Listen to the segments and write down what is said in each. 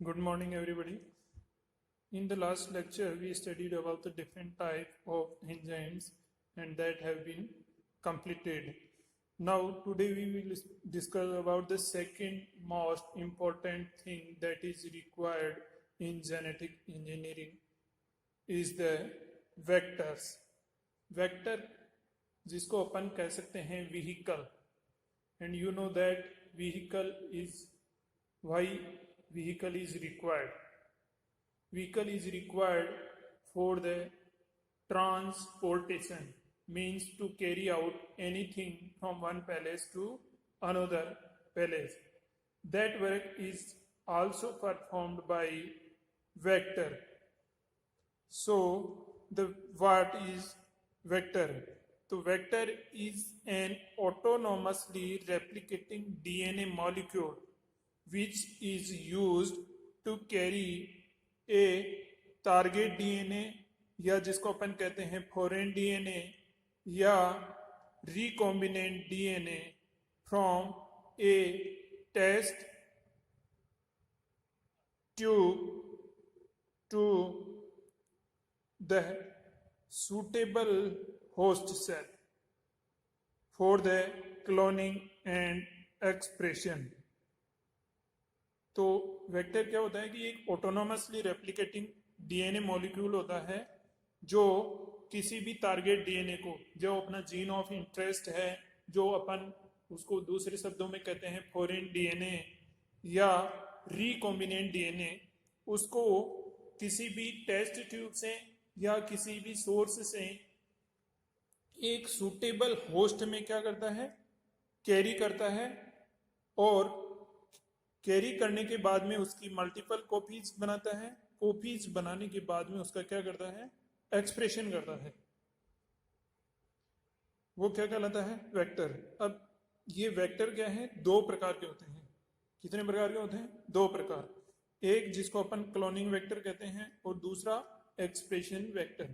Good morning, everybody. In the last lecture, we studied about the different type of enzymes and that have been completed. Now, today we will discuss about the second most important thing that is required in genetic engineering is the vectors. Vector जिसको अपन कह सकते हैं vehicle, and you know that vehicle is why vehicle is required. Vehicle is required for the transportation, means to carry out anything from one place to another place. That work is also performed by vector. So the what is vector? So vector is an autonomously replicating DNA molecule which is used to carry a target DNA या जिसको अपन कहते हैं foreign DNA या recombinant DNA from a test tube to the suitable host cell for the cloning and expression. तो vector क्या होता है कि एक ऑटोनोमसली रेप्लिकेटिंग डीएनए मॉलिक्यूल होता है जो किसी भी टारगेट डीएनए को, जो अपना जीन ऑफ इंटरेस्ट है, जो अपन उसको दूसरे शब्दों में कहते हैं फॉरेन डीएनए या रिकॉम्बिनेंट डीएनए, उसको किसी भी टेस्ट ट्यूब से या किसी भी सोर्स से एक सूटेबल होस्ट में क्या करता है, कैरी करता है, और कैरी करने के बाद में उसकी मल्टीपल कॉपीज बनाता है। कॉपीज बनाने के बाद में उसका क्या करता है, एक्सप्रेशन करता है। वो क्या कहलाता है, वेक्टर। अब ये वेक्टर क्या है, दो प्रकार के होते हैं। कितने प्रकार के होते हैं, दो प्रकार। एक जिसको अपन क्लोनिंग वेक्टर कहते हैं और दूसरा एक्सप्रेशन वेक्टर।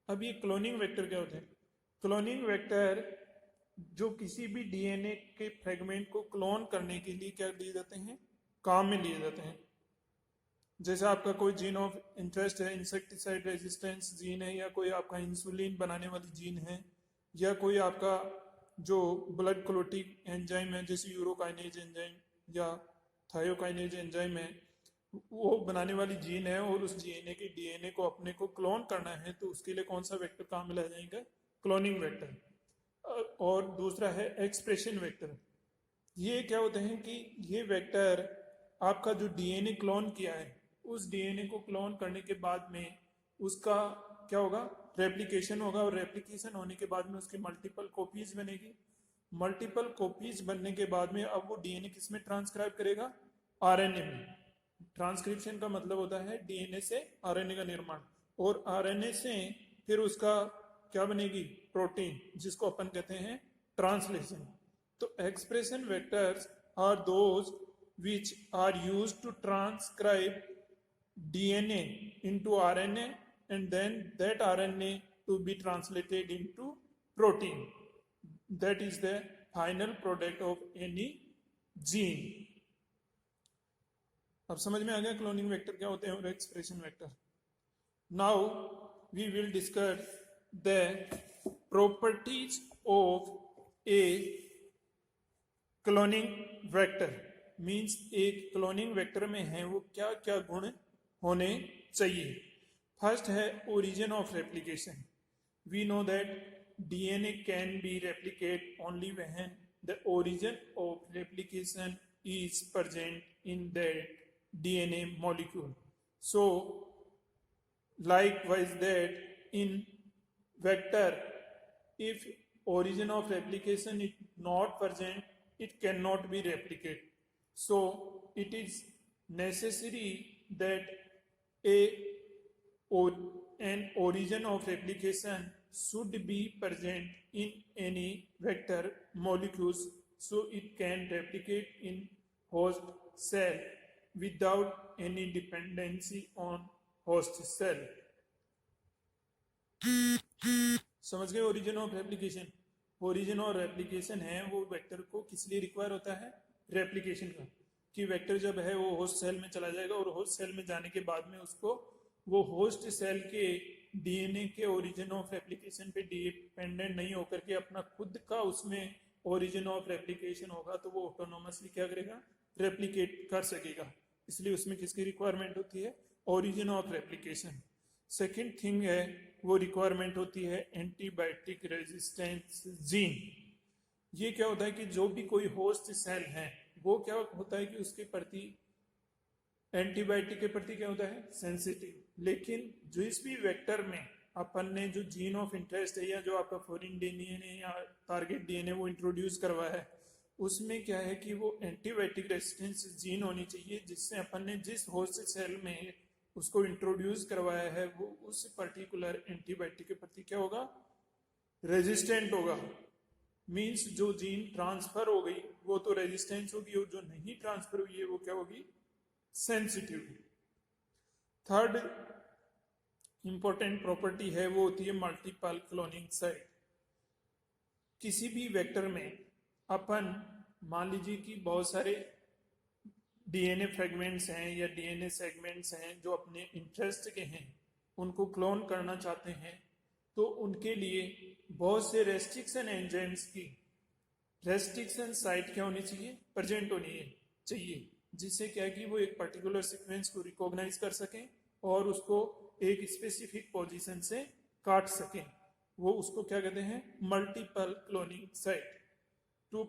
अब ये क्लोनिंग वेक्टर क्या होते हैं? क्लोनिंग वेक्टर जो किसी भी डीएनए के फ्रेगमेंट को क्लोन करने के लिए क्या लिए जाते हैं, काम में लिए जाते हैं। जैसे आपका कोई जीन ऑफ इंटरेस्ट है, इंसेक्टिसाइड रेजिस्टेंस जीन है, या कोई आपका इंसुलिन बनाने वाली जीन है, या कोई आपका जो ब्लड क्लोटिंग एंजाइम है जैसे यूरोकाइनेज एंजाइम या थायोकाइनेज एंजाइम है, वो बनाने वाली जीन है, और उस जीन के डीएनए को अपने को क्लोन करना है, तो उसके लिए कौन सा वेक्टर काम में लाया जाएगा, क्लोनिंग वेक्टर। और दूसरा है एक्सप्रेशन वेक्टर। ये क्या होते हैं कि ये वेक्टर आपका जो डीएनए क्लोन किया है, उस डीएनए को क्लोन करने के बाद में उसका क्या होगा, रेप्लिकेशन होगा, और रेप्लिकेशन होने के बाद में उसकी मल्टीपल कॉपीज बनेगी। मल्टीपल कॉपीज बनने के बाद में अब वो डीएनए किस में ट्रांसक्राइब करेगा, आरएनए में। ट्रांसक्रिप्शन का मतलब होता है डीएनए से आरएनए का निर्माण, और आरएनए से फिर उसका क्या बनेगी, प्रोटीन, जिसको अपन कहते हैं ट्रांसलेशन। तो expression vectors are those which are used to transcribe DNA into RNA and then that RNA to be translated into protein. That is the final product of any gene. अब समझ में आ गया cloning vector क्या होते हैं और expression vector. Now we will discuss the properties of a cloning vector. Means एक cloning vector में है वो क्या क्या गुण होने चाहिए। फर्स्ट है origin of replication. We know that DNA can be replicate only when the origin of replication is present in that DNA molecule. So likewise that in vector, if origin of replication is not present, it cannot be replicated. So it is necessary that an origin of replication should be present in any vector molecules, so it can replicate in host cell without any dependency on host cell. समझ गए origin of replication? Origin और replication है वो vector को किस लिए require होता है, रेप्लिकेशन का। कि वेक्टर जब है वो होस्ट सेल में चला जाएगा और होस्ट सेल में जाने के बाद में उसको वो होस्ट सेल के डीएनए के ओरिजिन ऑफ रेप्लिकेशन पे डिपेंडेंट नहीं होकर के अपना खुद का उसमें ओरिजिन ऑफ रेप्लिकेशन होगा, तो वो ऑटोनोमसली क्या करेगा, रेप्लिकेट कर सकेगा। इसलिए उसमें किसकी रिक्वायरमेंट होती है, origin of replication. Second thing है वो रिक्वायरमेंट होती है एंटीबायोटिक रेजिस्टेंस जीन। ये क्या होता है कि जो भी कोई होस्ट सेल है वो क्या होता है कि उसके प्रति एंटीबायोटिक के प्रति क्या होता है, सेंसिटिव। लेकिन जिस भी वेक्टर में अपन ने जो जीन ऑफ इंटरेस्ट है या जो आपका फॉरेन डीएनए या टारगेट डीएनए वो इंट्रोड्यूस करवाया है, उसमें क्या है कि वो एंटीबायोटिक रेजिस्टेंस जीन होनी चाहिए, जिससे अपन ने जिस होस्ट सेल में उसको इंट्रोड्यूस करवाया है वो उस पर्टिकुलर एंटीबायोटिक के प्रति क्या होगा, रेजिस्टेंट होगा। मींस जो जीन ट्रांसफर हो गई वो तो रेजिस्टेंस होगी और जो नहीं ट्रांसफर हुई है वो क्या होगी, सेंसिटिव। थर्ड इंपॉर्टेंट प्रॉपर्टी है वो होती है मल्टीपल क्लोनिंग साइट। किसी भी वेक्टर में अपन मान लीजिए कि बहुत सारे डीएनए फ्रेगमेंट्स हैं या डीएनए सेगमेंट्स हैं जो अपने इंटरेस्ट के हैं, उनको क्लोन करना चाहते हैं, तो उनके लिए बहुत से रेस्ट्रिक्शन एंजाइम्स की रेस्ट्रिक्शन साइट क्या होनी चाहिए, प्रेजेंट होनी चाहिए, जिससे क्या है कि वो एक पर्टिकुलर सीक्वेंस को रिकॉग्नाइज कर सकें और उसको एक स्पेसिफिक पोजीशन से काट सकें। वो उसको क्या कहते हैं, multiple cloning site. To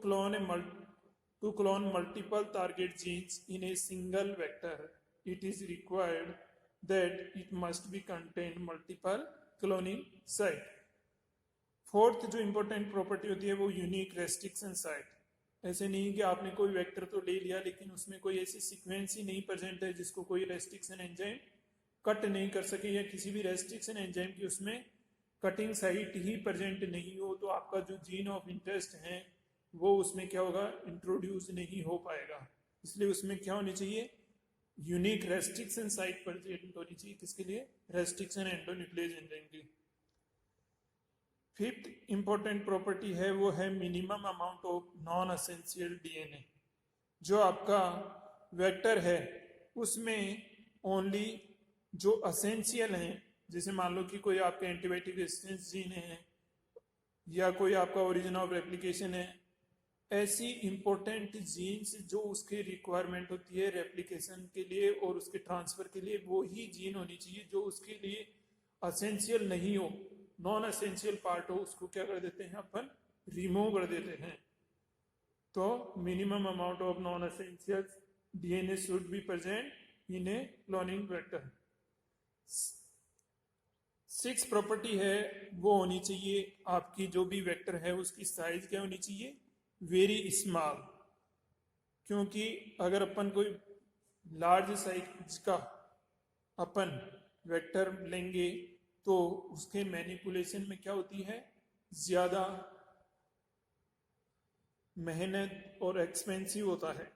clone multiple target genes in a single vector, it is required that it must be contain multiple cloning site. Fourth जो इंपॉर्टेंट प्रॉपर्टी होती है वो यूनिक रेस्ट्रिक्शन साइट। ऐसे नहीं कि आपने कोई वेक्टर तो ले लिया लेकिन उसमें कोई ऐसी सीक्वेंस ही नहीं प्रेजेंट है जिसको कोई रेस्ट्रिक्शन एंजाइम कट नहीं कर सके, या किसी भी रेस्ट्रिक्शन एंजाइम की उसमें कटिंग साइट ही प्रेजेंट नहीं हो, तो आपका जो जीन ऑफ इंटरेस्ट है वो उसमें क्या होगा, इंट्रोड्यूस नहीं हो पाएगा। इसलिए उसमें क्या होनी चाहिए, यूनिक रेस्ट्रिक्शन साइट प्रेजेंट होनी चाहिए। किसके लिए, रेस्ट्रिक्शन एंडोन्यूक्लियस एंजाइम की। फिफ्थ इंपॉर्टेंट प्रॉपर्टी है वो है minimum amount of non essential DNA. जो आपका वेक्टर है उसमें ओनली जो असेंशियल हैं, जैसे मान लो कि कोई आपके एंटीबायोटिक रेजिस्टेंस जीन है या कोई आपका ओरिजिन ऑफ रेप्लिकेशन है, ऐसी इंपॉर्टेंट जीन्स जो उसकी रिक्वायरमेंट होती है रेप्लिकेशन के लिए और उसके ट्रांसफर के लिए, वो ही जीन होनी चाहिए। जो उसके लिए असेंशियल नहीं हो, नॉन असेंशियल पार्ट हो, उसको क्या कर देते हैं अपन, रिमूव कर देते हैं। तो minimum amount of non essential DNA should be present in A cloning vector. Six property है वो होनी चाहिए आपकी जो भी वेक्टर है उसकी साइज क्या होनी चाहिए, वेरी स्मॉल। क्योंकि अगर अपन कोई लार्ज साइज का अपन वेक्टर लेंगे तो उसके मैनिपुलेशन में क्या होती है, ज्यादा मेहनत और एक्सपेंसिव होता है।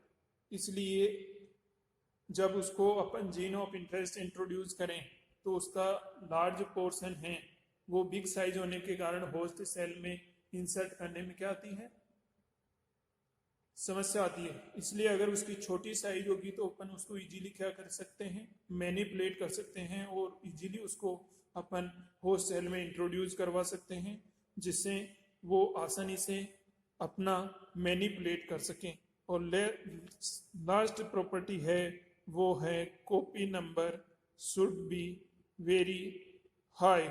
इसलिए जब उसको अपन जीन ऑफ इंटरेस्ट इंट्रोड्यूस करें तो उसका लार्ज पोर्शन है वो बिग साइज होने के कारण होस्ट सेल में इंसर्ट करने में क्या आती है, समस्या आती है। इसलिए अगर उसकी छोटी साइज होगी तो अपन उसको इजीली क्या कर सकते हैं, मैनिपुलेट कर सकते हैं और इजीली उसको अपन होस्ट सेल में इंट्रोड्यूस करवा सकते हैं, जिससे वो आसानी से अपना मैनिपुलेट कर सकें। और लास्ट प्रॉपर्टी है वो है copy number should be very high.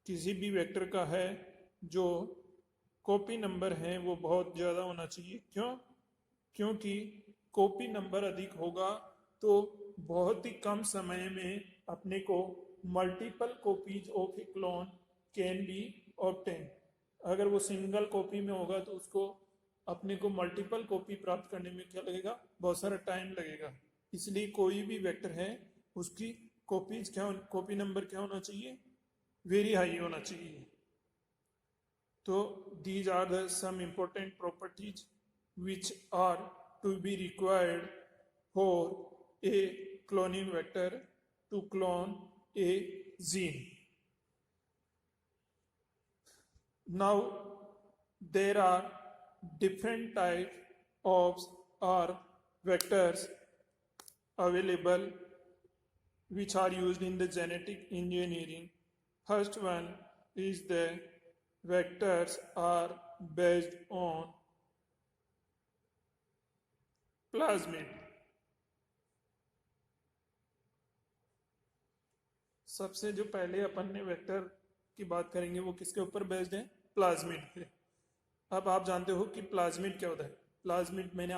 किसी भी वेक्टर का है जो कॉपी नंबर है वो बहुत ज़्यादा होना चाहिए। क्यों? क्योंकि कॉपी नंबर अधिक होगा तो बहुत ही कम समय में अपने को multiple copies of A clone can be obtain. अगर वो सिंगल कॉपी में होगा तो उसको अपने को मल्टीपल कॉपी प्राप्त करने में क्या लगेगा, बहुत सारा टाइम लगेगा। इसलिए कोई भी वेक्टर है उसकी कॉपी नंबर क्या होना चाहिए, वेरी हाई होना चाहिए। तो these are the some important properties which are to be required for a cloning vector to clone a gene. Now there are different types of or vectors available which are used in the genetic engineering. First one is the vectors are based on plasmid. सबसे जो पहले अपन ने vector की बात करेंगे वो किसके ऊपर बेस्ड है? प्लाज्मिड पे। अब आप जानते हो कि प्लाज्मिड क्या होता है। प्लाज्मिड मैंने